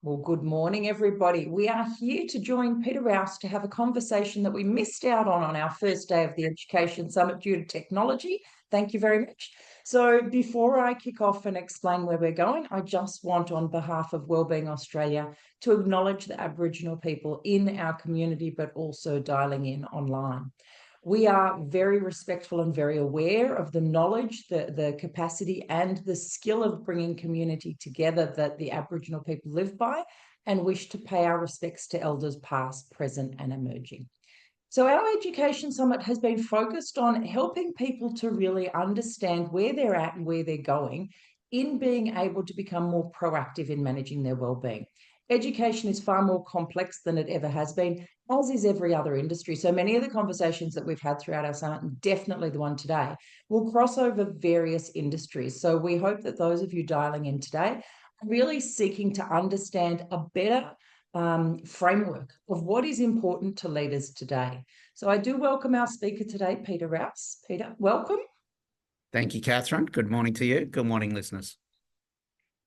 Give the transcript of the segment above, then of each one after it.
Well, good morning, everybody. We are here to join Peter Rouse to have a conversation that we missed out on our first day of the Education Summit due to technology. Thank you very much. So before I kick off and explain where we're going, I just want, on behalf of Wellbeing Australia, to acknowledge the Aboriginal people in our community, but also dialing in online. We are very respectful and very aware of the knowledge, the capacity and the skill of bringing community together that the Aboriginal people live by, and wish to pay our respects to elders past, present and emerging. So our Education Summit has been focused on helping people to really understand where they're at and where they're going in being able to become more proactive in managing their wellbeing. Education is far more complex than it ever has been, as is every other industry. So many of the conversations that we've had throughout our summit, and definitely the one today, will cross over various industries. So we hope that those of you dialing in today are really seeking to understand a better framework of what is important to leaders today. So I do welcome our speaker today, Peter Rouse. Peter, welcome. Thank you, Catherine. Good morning to you. Good morning, listeners.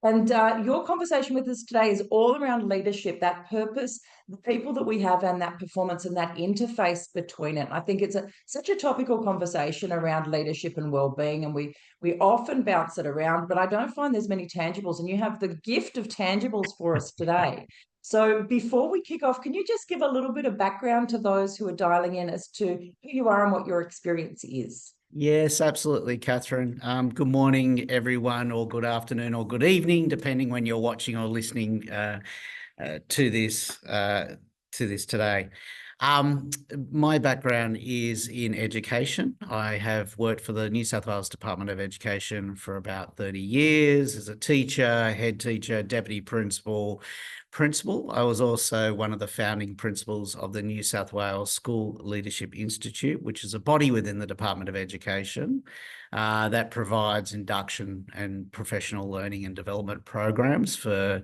And your conversation with us today is all around leadership, that purpose, the people that we have, and that performance and that interface between it. I think it's such a topical conversation around leadership and well-being, and we often bounce it around, but I don't find there's many tangibles, and you have the gift of tangibles for us today. So before we kick off, can you just give a little bit of background to those who are dialing in as to who you are and what your experience is? Yes, absolutely, Catherine. Good morning, everyone, or good afternoon, or good evening, depending when you're watching or listening to this today. My background is in education. I have worked for the New South Wales Department of Education for about 30 years as a teacher, head teacher, deputy principal. I was also one of the founding principals of the New South Wales School Leadership Institute, which is a body within the Department of Education that provides induction and professional learning and development programs for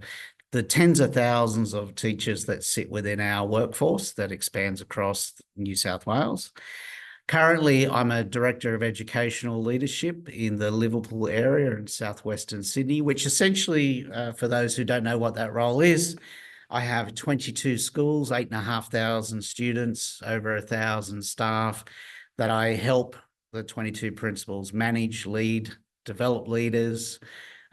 the tens of thousands of teachers that sit within our workforce that expands across New South Wales. Currently, I'm a Director of Educational Leadership in the Liverpool area in southwestern Sydney, which essentially, for those who don't know what that role is, I have 22 schools, 8,500 students, over 1,000 staff that I help the 22 principals manage, lead, develop leaders,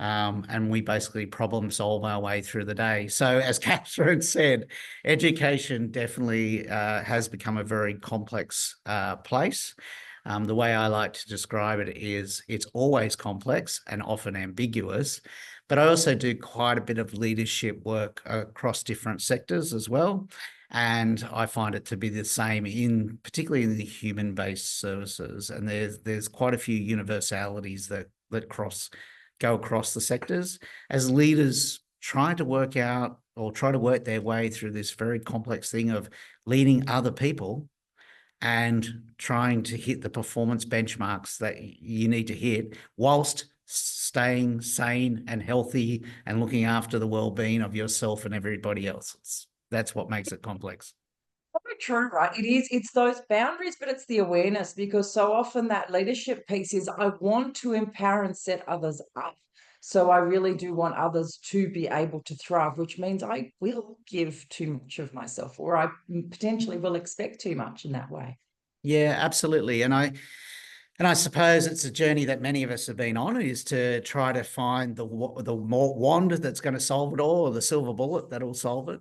and we basically problem solve our way through the day. So as Catherine said, education definitely has become a very complex place. The way I like to describe it is it's always complex and often ambiguous, but I also do quite a bit of leadership work across different sectors as well. And I find it to be the same particularly in the human-based services. And there's quite a few universalities that go across the sectors as leaders try to work their way through this very complex thing of leading other people and trying to hit the performance benchmarks that you need to hit whilst staying sane and healthy and looking after the well-being of yourself and everybody else. That's what makes it complex. Very true, right? It's those boundaries, but it's the awareness, because so often that leadership piece is I want to empower and set others up. So I really do want others to be able to thrive, which means I will give too much of myself, or I potentially will expect too much in that way. Yeah, absolutely. And I suppose it's a journey that many of us have been on, is to try to find the wand that's going to solve it all, or the silver bullet that'll solve it.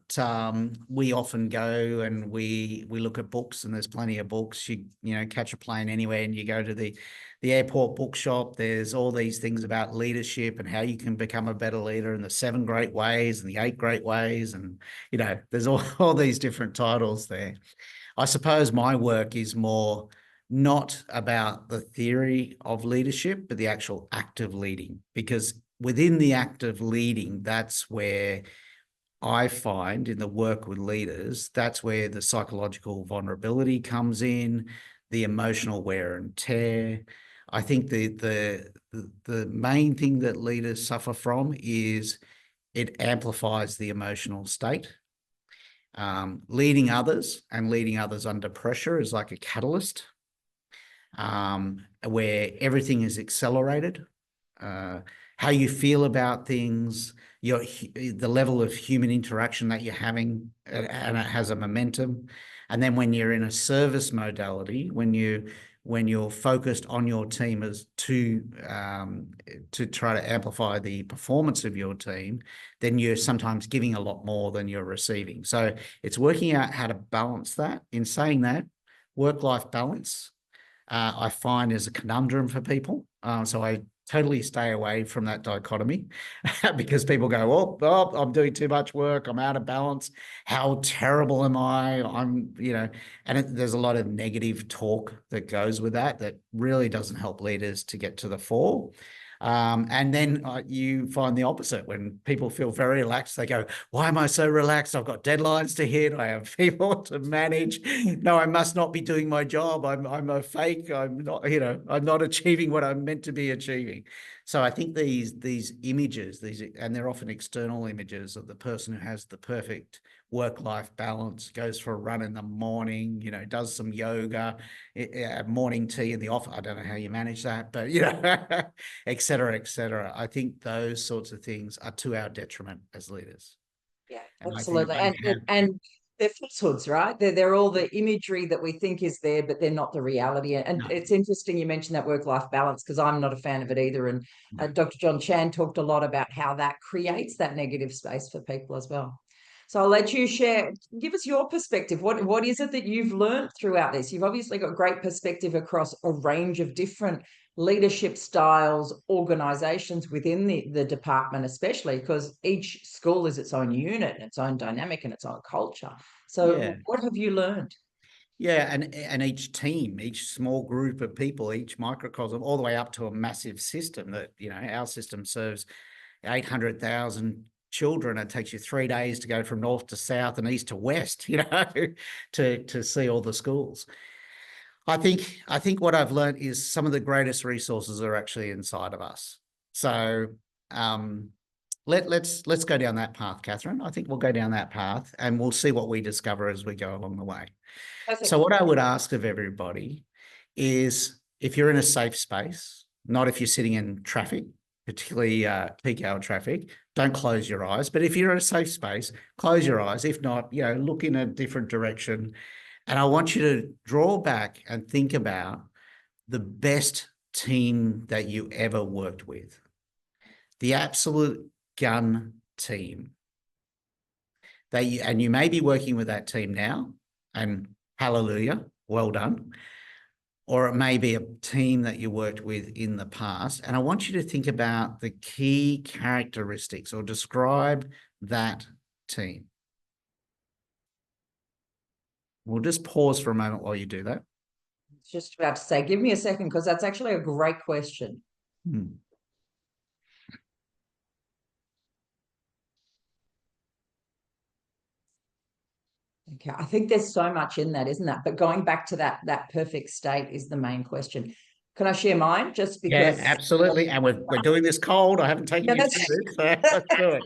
We often go and we look at books, and there's plenty of books. You catch a plane anywhere and you go to the airport bookshop. There's all these things about leadership and how you can become a better leader, and the 7 great ways and the 8 great ways. And, there's all these different titles there. I suppose my work is more not about the theory of leadership, but the actual act of leading. Because within the act of leading, that's where I find in the work with leaders, that's where the psychological vulnerability comes in, the emotional wear and tear. I think the main thing that leaders suffer from is it amplifies the emotional state. Leading others and leading others under pressure is like a catalyst. Where everything is accelerated, how you feel about things, the level of human interaction that you're having, and it has a momentum. And then when you're in a service modality, when you're focused on your team as to try to amplify the performance of your team, then you're sometimes giving a lot more than you're receiving. So it's working out how to balance that. In saying that, work-life balance, I find, is a conundrum for people. So I totally stay away from that dichotomy because people go, oh, I'm doing too much work. I'm out of balance. How terrible am I? There's a lot of negative talk that goes with that really doesn't help leaders to get to the fore. And then you find the opposite. When people feel very relaxed, they go, why am I so relaxed? I've got deadlines to hit. I have people to manage. No, I must not be doing my job. I'm a fake. I'm not, I'm not achieving what I'm meant to be achieving. So I think these images, and they're often external images of the person who has the perfect work-life balance, goes for a run in the morning, does some yoga, morning tea in the office. I don't know how you manage that, but, et cetera, et cetera. I think those sorts of things are to our detriment as leaders. Yeah, And absolutely. And they're falsehoods, right? They're all the imagery that we think is there, but they're not the reality. And No. it's interesting you mentioned that work-life balance, because I'm not a fan of it either. And No. Dr. John Chan talked a lot about how that creates that negative space for people as well. So I'll let you give us your perspective. What is it that you've learned throughout this? You've obviously got great perspective across a range of different leadership styles, organizations within the department, especially because each school is its own unit and its own dynamic and its own culture. So Yeah. what have you learned? Yeah, and each team, each small group of people, each microcosm, all the way up to a massive system that, our system serves 800,000 children. It takes you 3 days to go from north to south and east to west, to see all the schools. I think what I've learned is some of the greatest resources are actually inside of us. So let's go down that path, Catherine. I think we'll go down that path and we'll see what we discover as we go along the way. Perfect. So what I would ask of everybody is, if you're in a safe space, not if you're sitting in traffic, particularly peak hour traffic, don't close your eyes. But if you're in a safe space, close your eyes. If not, look in a different direction. And I want you to draw back and think about the best team that you ever worked with. The absolute gun team. And you may be working with that team now, and hallelujah, well done. Or it may be a team that you worked with in the past. And I want you to think about the key characteristics, or describe that team. We'll just pause for a moment while you do that. Just about to say, give me a second, because that's actually a great question. Okay, I think there's so much in that, isn't that? But going back to that perfect state is the main question. Can I share mine? Just because. Yeah, absolutely. And we're doing this cold. I haven't taken you through this, so let's do it.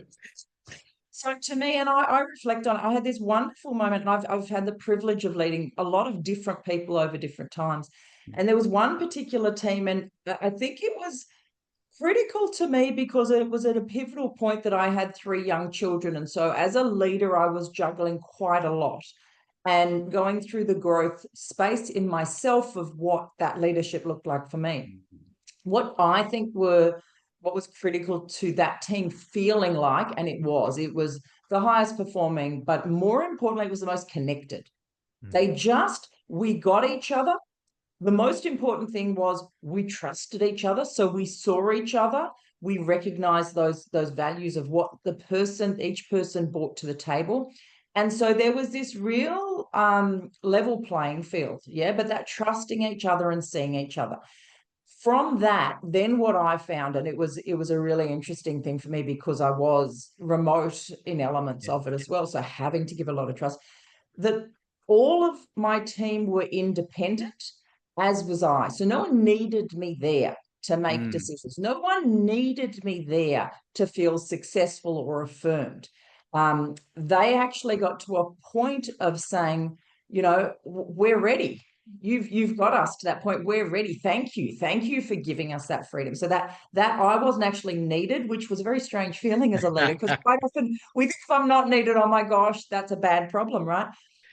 So to me, and I reflect on it, I had this wonderful moment, and I've had the privilege of leading a lot of different people over different times. And there was one particular team, and I think it was critical to me because it was at a pivotal point that I had 3 young children. And so as a leader, I was juggling quite a lot and going through the growth space in myself of what that leadership looked like for me. What I think what was critical to that team feeling like, and it was the highest performing, but more importantly, it was the most connected. We got each other. The most important thing was we trusted each other. So we saw each other. We recognized those values of what each person brought to the table. And so there was this real level playing field. Yeah. But that trusting each other and seeing each other. From that, then what I found, and it was a really interesting thing for me because I was remote in elements of it as well. So having to give a lot of trust, that all of my team were independent, as was I. So no one needed me there to make decisions. No one needed me there to feel successful or affirmed. They actually got to a point of saying, we're ready. you've got us to that point. We're ready. Thank you for giving us that freedom. So that I wasn't actually needed, which was a very strange feeling as a leader, because quite often we think if I'm not needed, oh my gosh, that's a bad problem, right?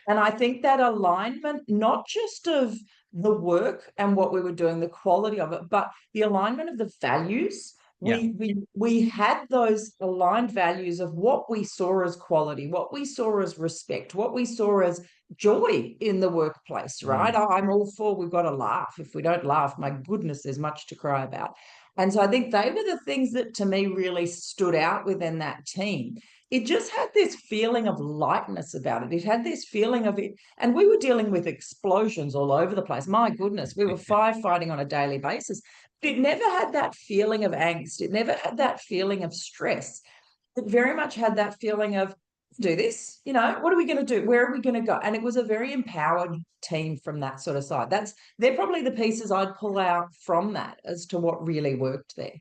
And I think that alignment, not just of the work and what we were doing, the quality of it, but the alignment of the values. Yeah. We had those aligned values of what we saw as quality, what we saw as respect, what we saw as joy in the workplace, right? Mm. I'm all for we've got to laugh. If we don't laugh, my goodness, there's much to cry about. And so I think they were the things that to me really stood out within that team. It just had this feeling of lightness about it. It had this feeling of it. And we were dealing with explosions all over the place. My goodness, we were firefighting on a daily basis. But it never had that feeling of angst. It never had that feeling of stress. It very much had that feeling of, do this, what are we going to do? Where are we going to go? And it was a very empowered team from that sort of side. They're probably the pieces I'd pull out from that as to what really worked there.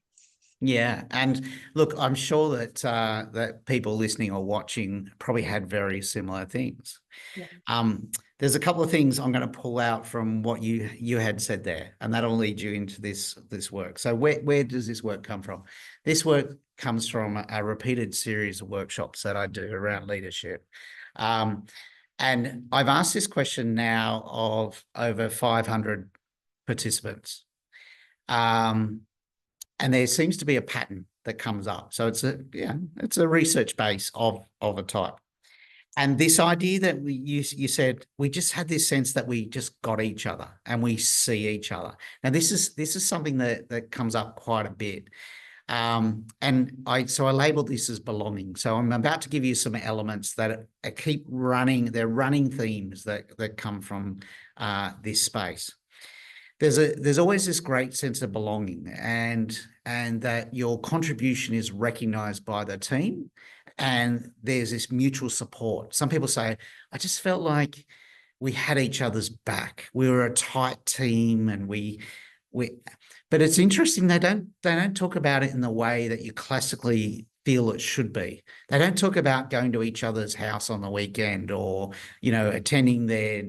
Yeah, and look, I'm sure that that people listening or watching probably had very similar things. Yeah. There's a couple of things I'm going to pull out from what you had said there, and that'll lead you into this work. So where does this work come from? This work comes from a repeated series of workshops that I do around leadership. And I've asked this question now of over 500 participants. And there seems to be a pattern that comes up. So it's a research base of a type. And this idea that you said, we just had this sense that we just got each other and we see each other. Now this is something that comes up quite a bit. And I labeled this as belonging. So I'm about to give you some elements that keep running. They're running themes that come from this space. There's always this great sense of belonging, and that your contribution is recognized by the team, and there's this mutual support. Some people say, I just felt like we had each other's back. We were a tight team, and we but it's interesting, they don't talk about it in the way that you classically feel it should be. They don't talk about going to each other's house on the weekend, or attending their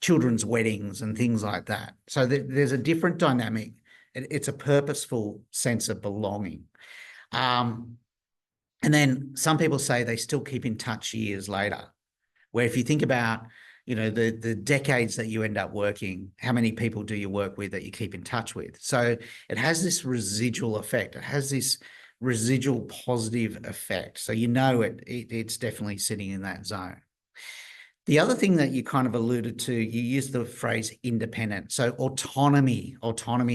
children's weddings and things like that. So there's a different dynamic. It's a purposeful sense of belonging. And then some people say they still keep in touch years later, where if you think about the decades that you end up working, how many people do you work with that you keep in touch with? So it has this residual effect. It has this residual positive effect. So it's definitely sitting in that zone. The other thing that you kind of alluded to, you used the phrase independent. So autonomy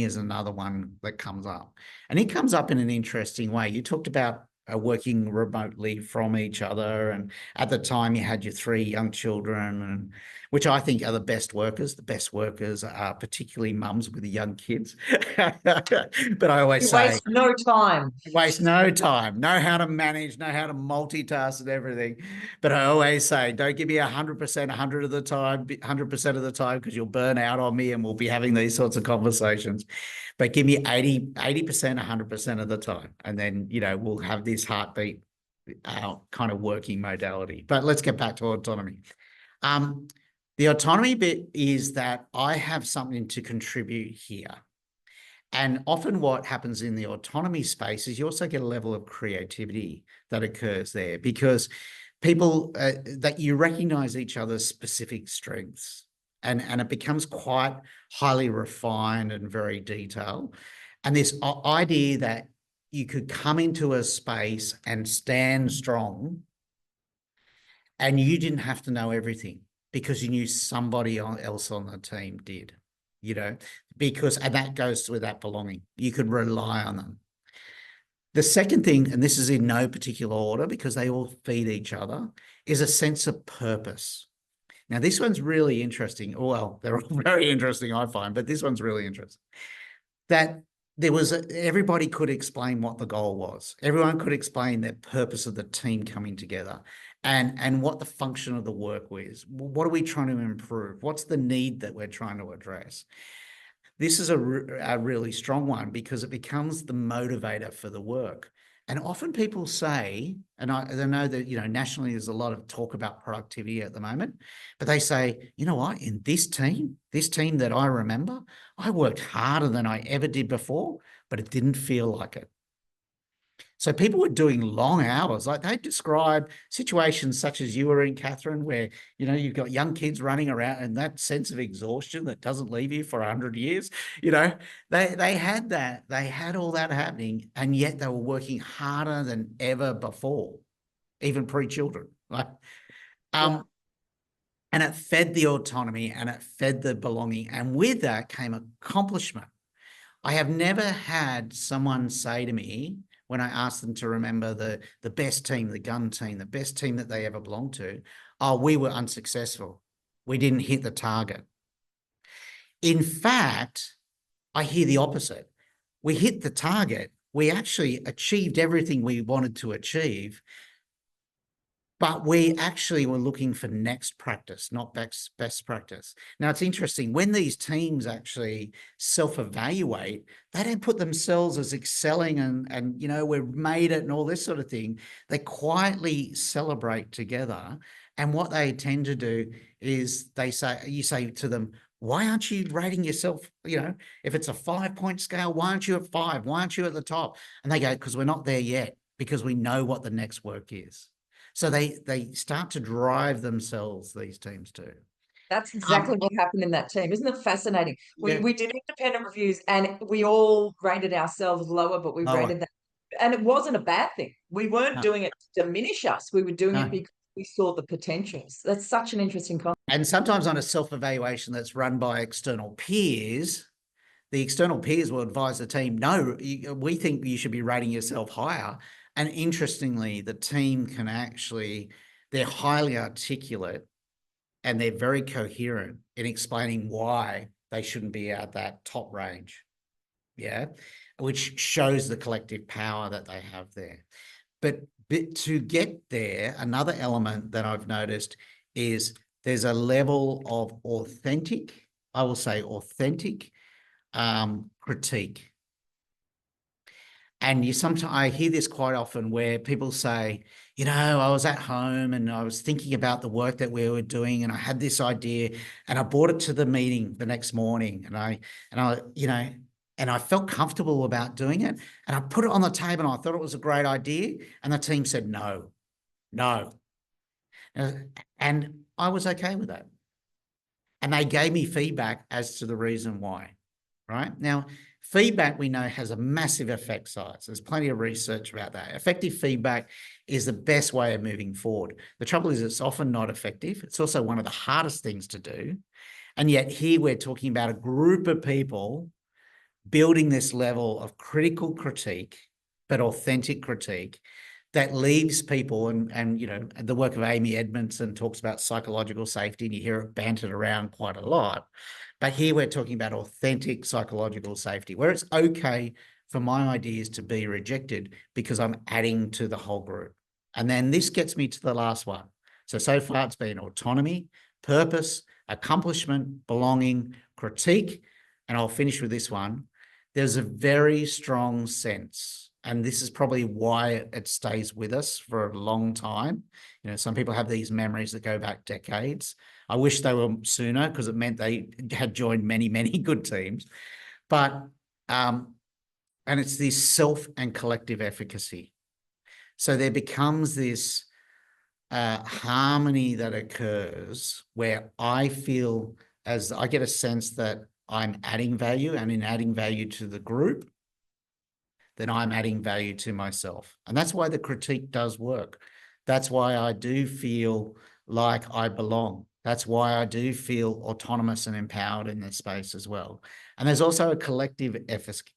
is another one that comes up. And it comes up in an interesting way. You talked about working remotely from each other. And at the time you had your 3 young children, and which I think are the best workers. The best workers are particularly mums with young kids. But I always say, waste no time. Waste no time, know how to manage, know how to multitask and everything. But I always say, don't give me 100%, 100 of the time, 100% of the time, because you'll burn out on me and we'll be having these sorts of conversations. But give me 80%, 100% of the time. And then, we'll have this heartbeat, kind of working modality. But let's get back to autonomy. The autonomy bit is that I have something to contribute here. And often what happens in the autonomy space is you also get a level of creativity that occurs there, because people that you recognize each other's specific strengths, and it becomes quite highly refined and very detailed. And this idea that you could come into a space and stand strong, and you didn't have to know everything because you knew somebody else on the team did. And that goes with that belonging. You could rely on them. The second thing, and this is in no particular order because they all feed each other, is a sense of purpose. Now, this one's really interesting. Well, they're all very interesting, I find, but this one's really interesting. That everybody could explain what the goal was. Everyone could explain the purpose of the team coming together, and what the function of the work was. What are we trying to improve? What's the need that we're trying to address? This is a really strong one because it becomes the motivator for the work. And often people say, and I know that, nationally there's a lot of talk about productivity at the moment, but they say, you know what, in this team that I remember, I worked harder than I ever did before, but it didn't feel like it. So people were doing long hours. Like they describe situations such as you were in, Catherine, where, you've got young kids running around and that sense of exhaustion that doesn't leave you for 100 years, they had that. They had all that happening, and yet they were working harder than ever before, even pre-children. Right? Yeah. And it fed the autonomy and it fed the belonging. And with that came accomplishment. I have never had someone say to me when I asked them to remember the best team, the gun team, the best team that they ever belonged to, oh, we were unsuccessful. We didn't hit the target. In fact, I hear the opposite. We hit the target. We actually achieved everything we wanted to achieve, but we actually were looking for next practice, not best practice. Now, it's interesting. When these teams actually self-evaluate, they don't put themselves as excelling and we've made it and all this sort of thing. They quietly celebrate together. And what they tend to do is you say to them, why aren't you rating yourself? If it's a 5-point scale, why aren't you at 5? Why aren't you at the top? And they go, because we're not there yet, because we know what the next work is. So they start to drive themselves, these teams do. That's exactly what happened in that team. Isn't it fascinating? Yeah. We did independent reviews and we all rated ourselves lower, but we Lower. rated that. And it wasn't a bad thing. We weren't No. doing it to diminish us. We were doing No. it because we saw the potentials. That's such an interesting concept. And sometimes on a self-evaluation that's run by external peers, the external peers will advise the team, no, we think you should be rating yourself higher. And interestingly, the team can actually, they're highly articulate and they're very coherent in explaining why they shouldn't be at that top range. Yeah. Which shows the collective power that they have there. But to get there, another element that I've noticed is there's a level of authentic, I will say authentic critique. And sometimes I hear this quite often where people say, I was at home and I was thinking about the work that we were doing and I had this idea and I brought it to the meeting the next morning and I felt comfortable about doing it and I put it on the table and I thought it was a great idea and the team said no. And I was okay with that. And they gave me feedback as to the reason why, right? Now, feedback we know has a massive effect size. There's plenty of research about that. Effective feedback is the best way of moving forward. The trouble is it's often not effective. It's also one of the hardest things to do. And yet here we're talking about a group of people building this level of critical critique, but authentic critique that leaves people and the work of Amy Edmondson talks about psychological safety and you hear it bantered around quite a lot. But here we're talking about authentic psychological safety, where it's okay for my ideas to be rejected because I'm adding to the whole group. And then this gets me to the last one. So far it's been autonomy, purpose, accomplishment, belonging, critique, and I'll finish with this one. There's a very strong sense, and this is probably why it stays with us for a long time. Some people have these memories that go back decades. I wish they were sooner because it meant they had joined many, many good teams. But, and it's this self and collective efficacy. So there becomes this harmony that occurs where I feel as I get a sense that I'm adding value, and in adding value to the group, then I'm adding value to myself. And that's why the critique does work. That's why I do feel like I belong. That's why I do feel autonomous and empowered in this space as well. And there's also a collective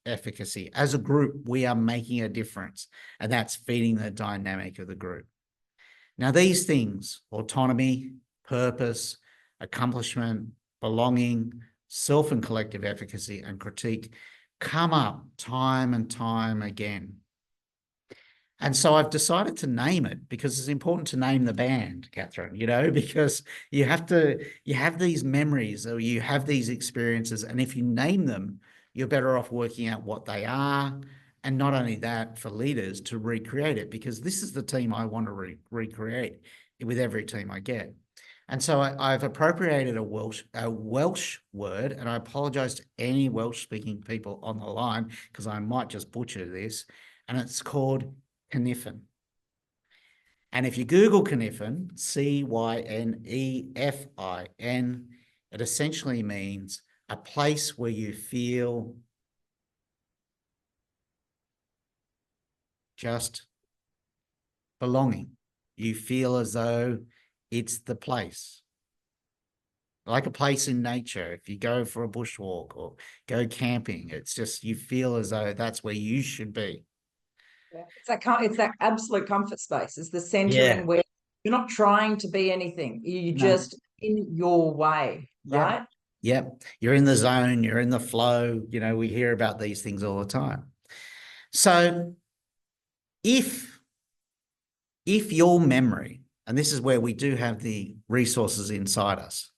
efficacy. As a group, we are making a difference, and that's feeding the dynamic of the group. Now, these things, autonomy, purpose, accomplishment, belonging, self and collective efficacy, and critique come up time and time again. And so I've decided to name it because it's important to name the band, Catherine, because you have these memories or you have these experiences. And if you name them, you're better off working out what they are And not only that, for leaders to recreate it, because this is the team I want to recreate with every team I get. And so I've appropriated a Welsh word, and I apologize to any Welsh-speaking people on the line because I might just butcher this, and it's called Cynefin. And if you Google Cynefin, Cynefin, it essentially means a place where you feel just belonging. You feel as though it's the place. Like a place in nature. If you go for a bushwalk or go camping, it's just you feel as though that's where you should be. Yeah. It's that absolute comfort space. It's the Yeah. centering where you're not trying to be anything. You're No. just in your way, Yep. right? Yep. You're in the zone, you're in the flow. You know, we hear about these things all the time. So if your memory, and this is where we do have the resources inside us,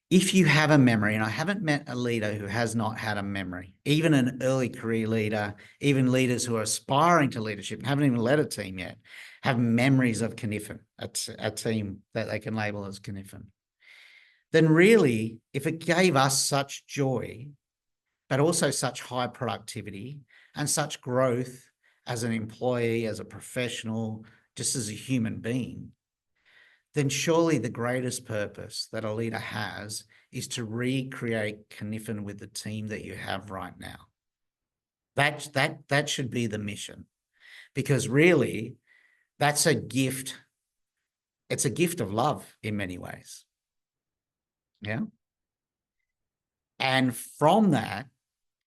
if you have a memory, and I haven't met a leader who has not had a memory, even an early career leader, even leaders who are aspiring to leadership and haven't even led a team yet, have memories of Cynefin, a team that they can label as Cynefin. Then really, if it gave us such joy, but also such high productivity and such growth as an employee, as a professional, just as a human being, then surely the greatest purpose that a leader has is to recreate Cynefin with the team that you have right now. That should be the mission, because really that's a gift. It's a gift of love in many ways. Yeah. And from that,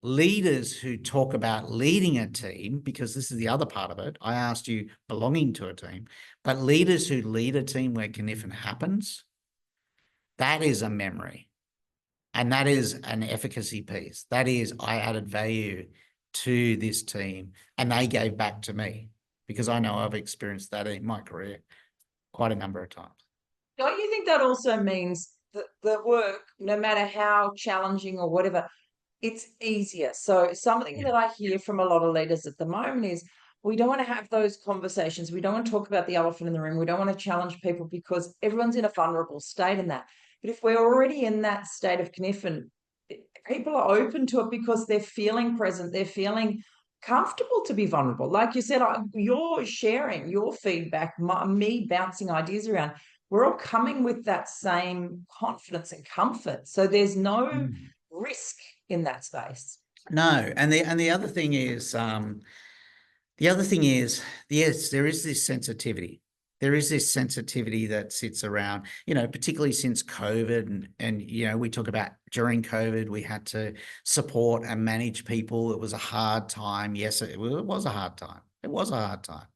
leaders who talk about leading a team, because this is the other part of it, I asked you belonging to a team, but leaders who lead a team where Cynefin happens, that is a memory. And that is an efficacy piece. That is, I added value to this team and they gave back to me, because I know I've experienced that in my career quite a number of times. Don't you think that also means that the work, no matter how challenging or whatever, it's easier? So something Yeah. that I hear from a lot of leaders at the moment is we don't want to have those conversations. We don't want to talk about the elephant in the room. We don't want to challenge people because everyone's in a vulnerable state in that. But if we're already in that state of conniption, people are open to it because they're feeling present. They're feeling comfortable to be vulnerable. Like you said, you're sharing your feedback, me bouncing ideas around. We're all coming with that same confidence and comfort. So there's no risk in that space. No, and the other thing is, yes, there is this sensitivity. There is this sensitivity that sits around, particularly since COVID, and we talk about during COVID, we had to support and manage people. It was a hard time. Yes, it was a hard time. It was a hard time.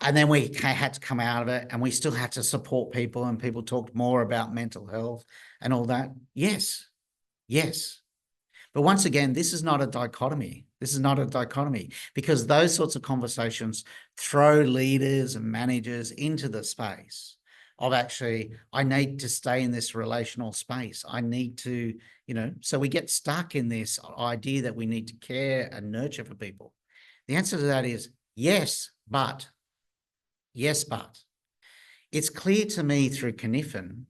And then we had to come out of it, and we still had to support people, and people talked more about mental health and all that. Yes, yes. But once again, this is not a dichotomy. This is not a dichotomy, because those sorts of conversations throw leaders and managers into the space of actually, I need to stay in this relational space. I need to, so we get stuck in this idea that we need to care and nurture for people. The answer to that is yes, but it's clear to me through Cynefin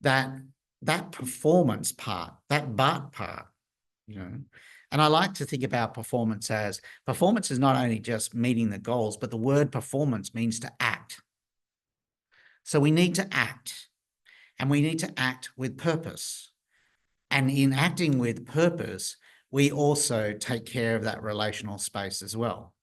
that performance part, that but part, and I like to think about performance is not only just meeting the goals, but the word performance means to act. So we need to act, and we need to act with purpose. And in acting with purpose, we also take care of that relational space as well.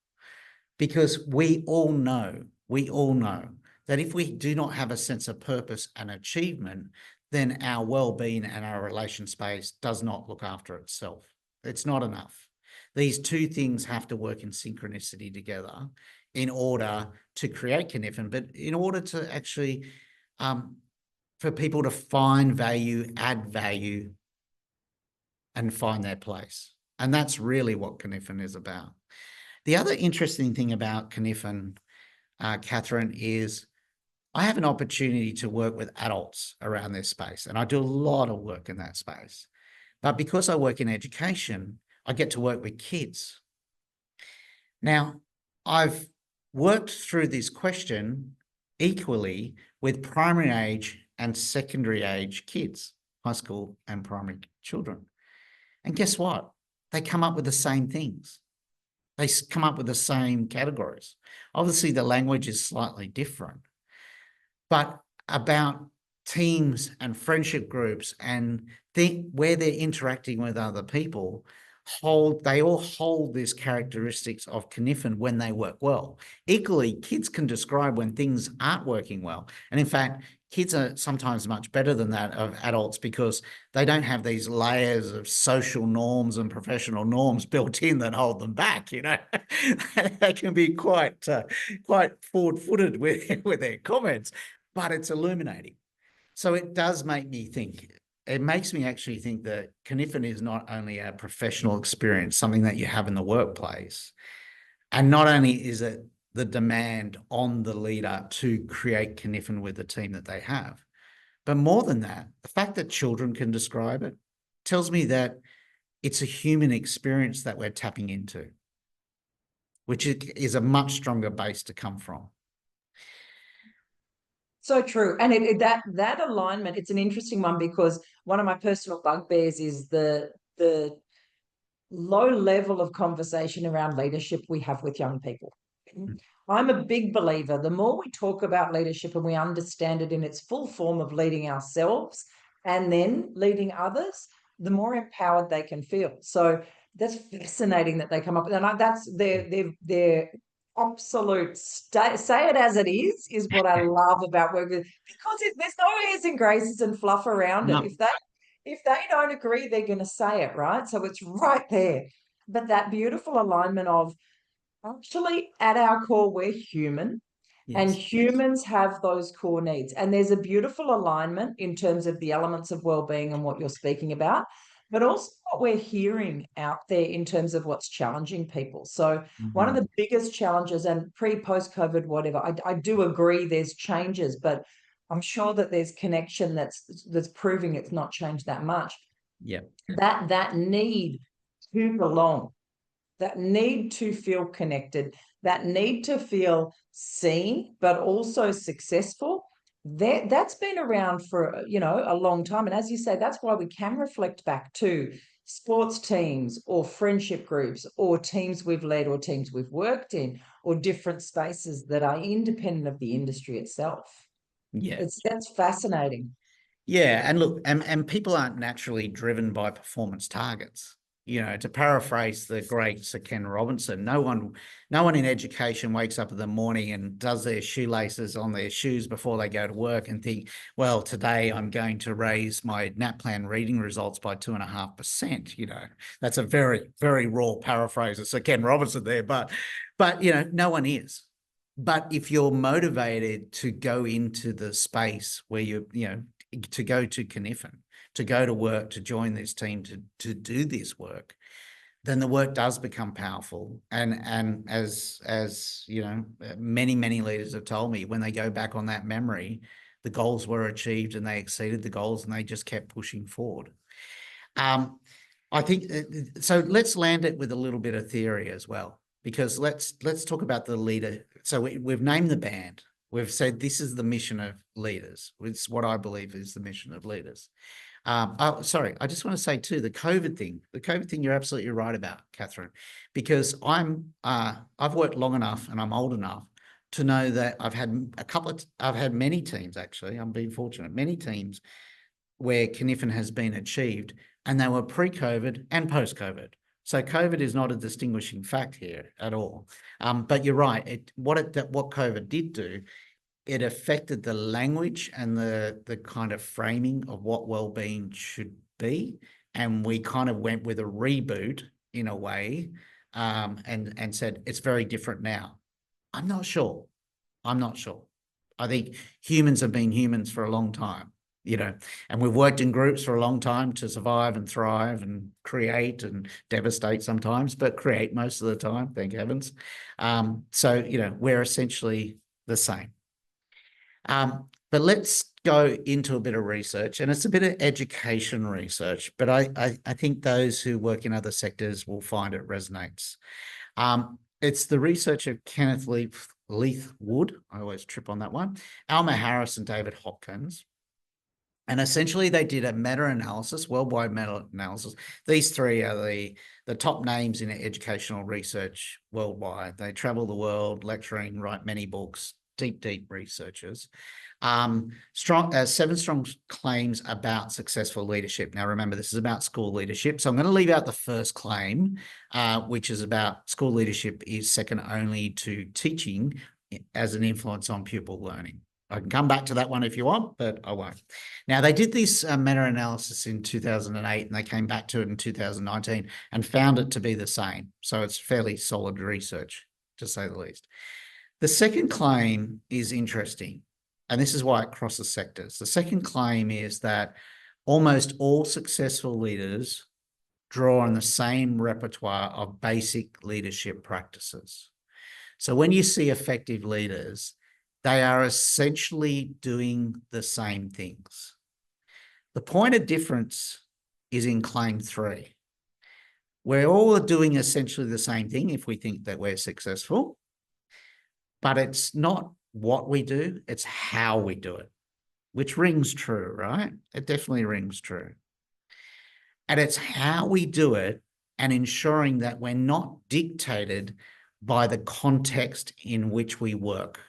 Because we all know that if we do not have a sense of purpose and achievement, then our well-being and our relation space does not look after itself. It's not enough. These two things have to work in synchronicity together in order to create Cynefin, but in order to actually, for people to find value, add value, and find their place. And that's really what Cynefin is about. The other interesting thing about Cynefin, Catherine, is I have an opportunity to work with adults around this space, and I do a lot of work in that space. But because I work in education, I get to work with kids. Now, I've worked through this question equally with primary age and secondary age kids, high school and primary children. And guess what? They come up with the same things. They come up with the same categories. Obviously, the language is slightly different, but about teams and friendship groups and where they're interacting with other people, they all hold these characteristics of conniption when they work well. Equally, kids can describe when things aren't working well. And in fact, kids are sometimes much better than that of adults because they don't have these layers of social norms and professional norms built in that hold them back. You know, they can be quite forward-footed with their comments, but it's illuminating. So it does make me think. It makes me actually think that conniption is not only a professional experience, something that you have in the workplace, and not only is it the demand on the leader to create conniption with the team that they have, but more than that, the fact that children can describe it tells me that it's a human experience that we're tapping into, which is a much stronger base to come from. So true. And that alignment, it's an interesting one because one of my personal bugbears is the low level of conversation around leadership we have with young people. I'm a big believer. The more we talk about leadership and we understand it in its full form of leading ourselves and then leading others, the more empowered they can feel. So that's fascinating that they come up with, and that's their absolute say it as it is what I love about work with, because there's no airs and graces and fluff around it. No. If they don't agree, they're going to say it, right? So it's right there. But that beautiful alignment of, actually, at our core, we're human, and Yes. humans have those core needs. And there's a beautiful alignment in terms of the elements of well-being and what you're speaking about, but also what we're hearing out there in terms of what's challenging people. So one of the biggest challenges, and post-COVID, whatever, I do agree there's changes, but I'm sure that there's connection that's proving it's not changed that much. Yeah. That need to belong, that need to feel connected, that need to feel seen, but also successful. That's been around for a long time. And as you say, that's why we can reflect back to sports teams or friendship groups or teams we've led or teams we've worked in or different spaces that are independent of the industry itself. Yeah. That's fascinating. Yeah, and look, and people aren't naturally driven by performance targets. You know, to paraphrase the great Sir Ken Robinson, no one in education wakes up in the morning and does their shoelaces on their shoes before they go to work and think, well, today I'm going to raise my NAPLAN reading results by 2.5%. You know, that's a very, very raw paraphrase of Sir Ken Robinson there, but no one is. But if you're motivated to go into the space where to go to conniption, to go to work, to join this team, to do this work, then the work does become powerful. And as you know, many leaders have told me, when they go back on that memory, the goals were achieved and they exceeded the goals and they just kept pushing forward. I think so. Let's land it with a little bit of theory as well, because let's talk about the leader. So we've named the band. We've said this is the mission of leaders. It's what I believe is the mission of leaders. Sorry, I just want to say too, the COVID thing, you're absolutely right about, Catherine, because I've worked long enough and I'm old enough to know that I've had many teams, actually, I'm being fortunate, many teams where conniption has been achieved, and they were pre-COVID and post-COVID. So COVID is not a distinguishing fact here at all. But you're right. What COVID did do, it affected the language and the kind of framing of what well-being should be, and we kind of went with a reboot in a way, and said it's very different now. I'm not sure. I think humans have been humans for a long time. And we've worked in groups for a long time to survive and thrive and create and devastate sometimes, but create most of the time, thank heavens. So, we're essentially the same. But let's go into a bit of research, and it's a bit of education research, but I think those who work in other sectors will find it resonates. It's the research of Kenneth Leith Wood. I always trip on that one. Alma Harris and David Hopkins. And essentially they did a meta-analysis, worldwide meta-analysis. These three are the top names in educational research worldwide. They travel the world, lecturing, write many books, deep researchers. 7 strong claims about successful leadership. Now, remember, this is about school leadership. So I'm going to leave out the first claim, which is about school leadership is second only to teaching as an influence on pupil learning. I can come back to that one if you want, but I won't. Now, they did this meta-analysis in 2008, and they came back to it in 2019 and found it to be the same. So it's fairly solid research, to say the least. The second claim is interesting, and this is why it crosses sectors. The second claim is that almost all successful leaders draw on the same repertoire of basic leadership practices. So when you see effective leaders, they are essentially doing the same things. The point of difference is in claim 3. We're all doing essentially the same thing if we think that we're successful, but it's not what we do, it's how we do it, which rings true, right? It definitely rings true. And it's how we do it and ensuring that we're not dictated by the context in which we work.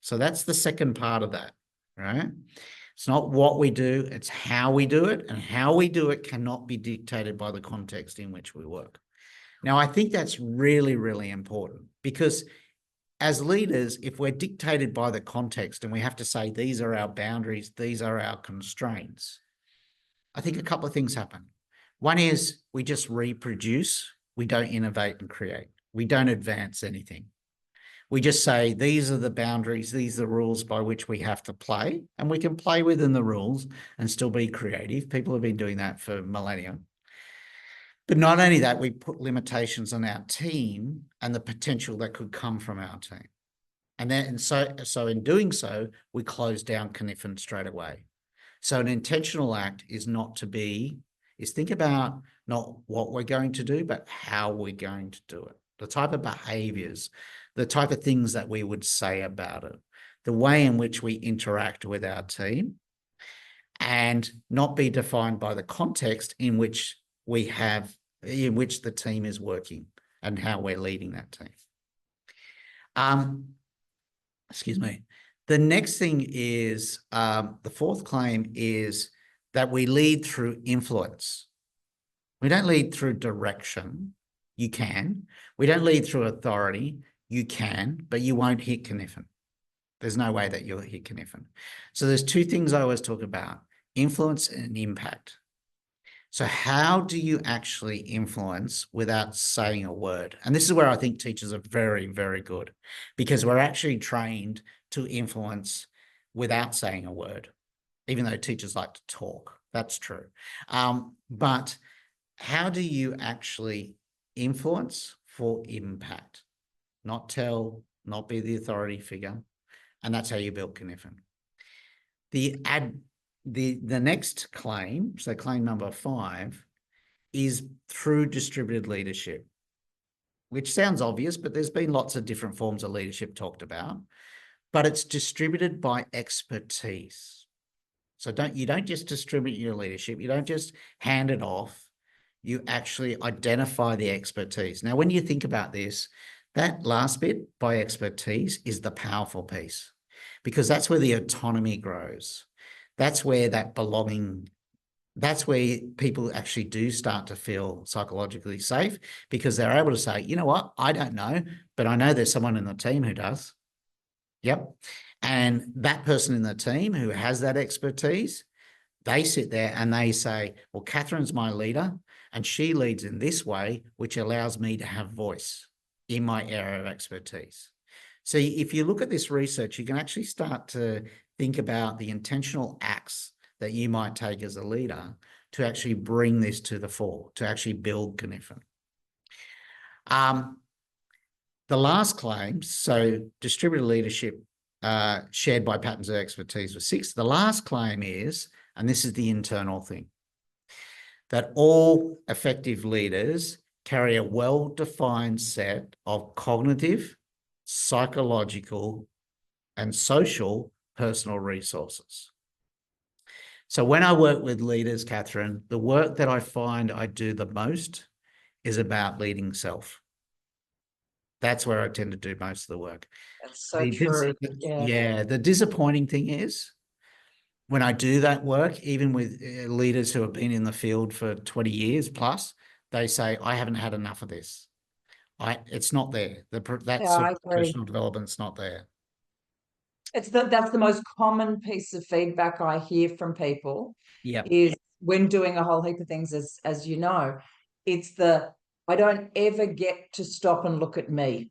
So that's the second part of that, right? It's not what we do, it's how we do it, and how we do it cannot be dictated by the context in which we work. Now, I think that's really, really important because as leaders, if we're dictated by the context and we have to say, these are our boundaries, these are our constraints, I think a couple of things happen. One is we just reproduce, we don't innovate and create. We don't advance anything. We just say, these are the boundaries, these are the rules by which we have to play, and we can play within the rules and still be creative. People have been doing that for millennia. But not only that, we put limitations on our team and the potential that could come from our team. And so in doing so, we close down Cynefin straight away. So an intentional act is think about not what we're going to do, but how we're going to do it. The type of behaviors, the type of things that we would say about it, the way in which we interact with our team, and not be defined by the context in which the team is working and how we're leading that team. Excuse me. The next thing is, the fourth claim is that we lead through influence. We don't lead through direction. You can. We don't lead through authority. You can, but you won't hit Cynefin. There's no way that you'll hit Cynefin. So there's two things I always talk about, influence and impact. So how do you actually influence without saying a word? And this is where I think teachers are very, very good, because we're actually trained to influence without saying a word, even though teachers like to talk. That's true. But how do you actually influence for impact? Not tell, not be the authority figure. And that's how you build Cynefin. The next claim, so claim number 5, is through distributed leadership, which sounds obvious, but there's been lots of different forms of leadership talked about, but it's distributed by expertise. So you don't just distribute your leadership, you don't just hand it off, you actually identify the expertise. Now, when you think about this, that last bit, by expertise, is the powerful piece, because that's where the autonomy grows. That's where that belonging, that's where people actually do start to feel psychologically safe, because they're able to say, you know what, I don't know, but I know there's someone in the team who does. Yep. And that person in the team who has that expertise, they sit there and they say, well, Catherine's my leader and she leads in this way, which allows me to have voice in my area of expertise. So if you look at this research, you can actually start to think about the intentional acts that you might take as a leader to actually bring this to the fore, to actually build Cynefin. The last claim, so distributed leadership shared by patterns of expertise, was 6. The last claim is, and this is the internal thing, that all effective leaders carry a well-defined set of cognitive, psychological, and social personal resources. So when I work with leaders, Catherine, the work that I find I do the most is about leading self. That's where I tend to do most of the work. That's so true. Yeah. The disappointing thing is when I do that work, even with leaders who have been in the field for 20 years plus, they say, I haven't had enough of this. It's not there. That Yeah, sort I of agree. professional development's not there. That's the most common piece of feedback I hear from people Yep. is when doing a whole heap of things, as you know, it's I don't ever get to stop and look at me.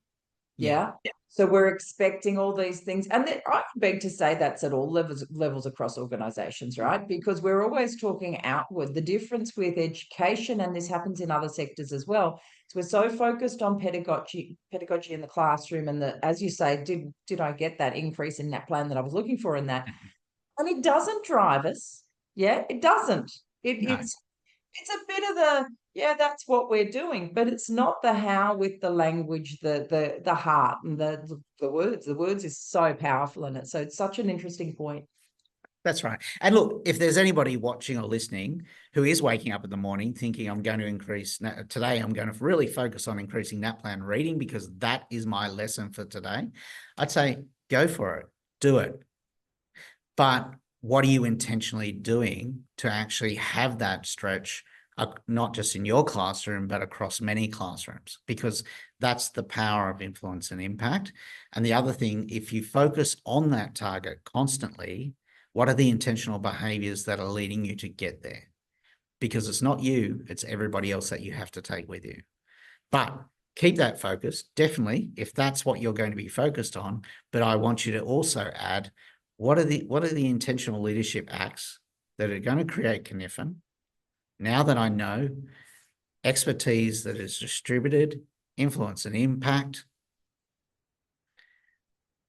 Yeah. Yeah. So we're expecting all these things. And I beg to say that's at all levels across organizations, right? Because we're always talking outward. The difference with education, and this happens in other sectors as well, is we're so focused on pedagogy in the classroom and as you say, did I get that increase in that plan that I was looking for in that? And it doesn't drive us. Yeah, it doesn't. No. It's a bit of the, yeah, that's what we're doing, but it's not the how with the language, the heart and the words. The words is so powerful in it. So it's such an interesting point. That's right. And look, if there's anybody watching or listening who is waking up in the morning thinking I'm going to increase today, I'm going to really focus on increasing NAPLAN reading because that is my lesson for today, I'd say go for it, do it. But what are you intentionally doing to actually have that stretch, not just in your classroom, but across many classrooms? Because that's the power of influence and impact. And the other thing, if you focus on that target constantly, what are the intentional behaviors that are leading you to get there? Because it's not you, it's everybody else that you have to take with you. But keep that focus, definitely, if that's what you're going to be focused on. But I want you to also add, what are the intentional leadership acts that are going to create conniption? Now that I know expertise that is distributed, influence and impact,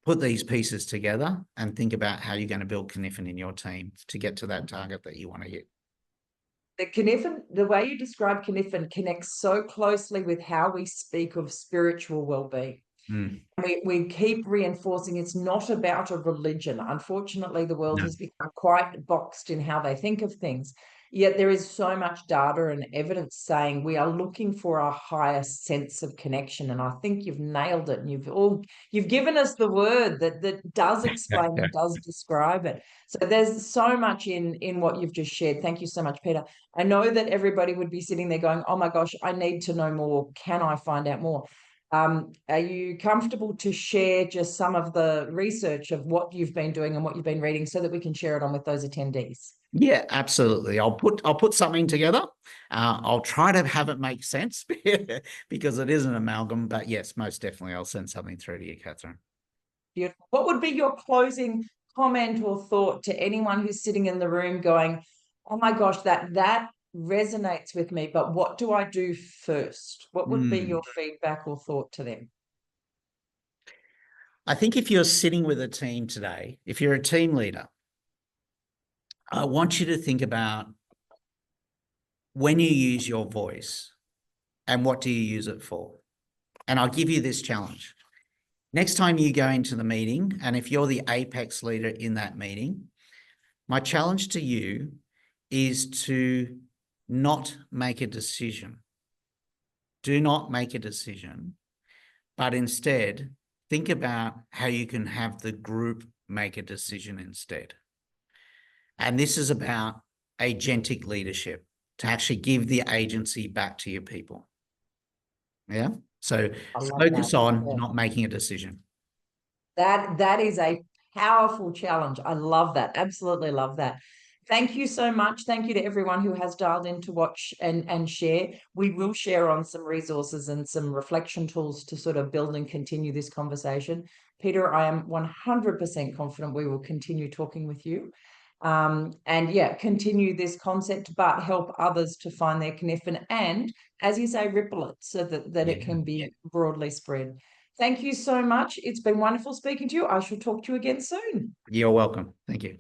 put these pieces together and think about how you're going to build conniption in your team to get to that target that you want to hit. The conniption, the way you describe conniption connects so closely with how we speak of spiritual well-being. We keep reinforcing it's not about a religion. Unfortunately, the world has become quite boxed in how they think of things. Yet there is so much data and evidence saying we are looking for a higher sense of connection. And I think you've nailed it. And you've given us the word that does explain and does describe it. So there's so much in what you've just shared. Thank you so much, Peter. I know that everybody would be sitting there going, oh my gosh, I need to know more. Can I find out more? Are you comfortable to share just some of the research of what you've been doing and what you've been reading so that we can share it on with those attendees? Yeah, absolutely. I'll put something together. I'll try to have it make sense because it is an amalgam. But yes, most definitely, I'll send something through to you, Catherine. Beautiful. What would be your closing comment or thought to anyone who's sitting in the room going, "Oh my gosh, that resonates with me, but what do I do first?" What would be your feedback or thought to them? I think if you're sitting with a team today, if you're a team leader, I want you to think about when you use your voice and what do you use it for? And I'll give you this challenge. Next time you go into the meeting, and if you're the apex leader in that meeting, my challenge to you is to not make a decision. Do not make a decision, but instead think about how you can have the group make a decision instead. And this is about agentic leadership, to actually give the agency back to your people. Yeah. So focus on not making a decision. That is a powerful challenge. I love that. Absolutely love that. Thank you so much. Thank you to everyone who has dialed in to watch and share. We will share on some resources and some reflection tools to sort of build and continue this conversation. Peter, I am 100% confident we will continue talking with you. And yeah, continue this concept, but help others to find their conniption and, as you say, ripple it so that it can be broadly spread. Thank you so much. It's been wonderful speaking to you. I shall talk to you again soon. You're welcome. Thank you.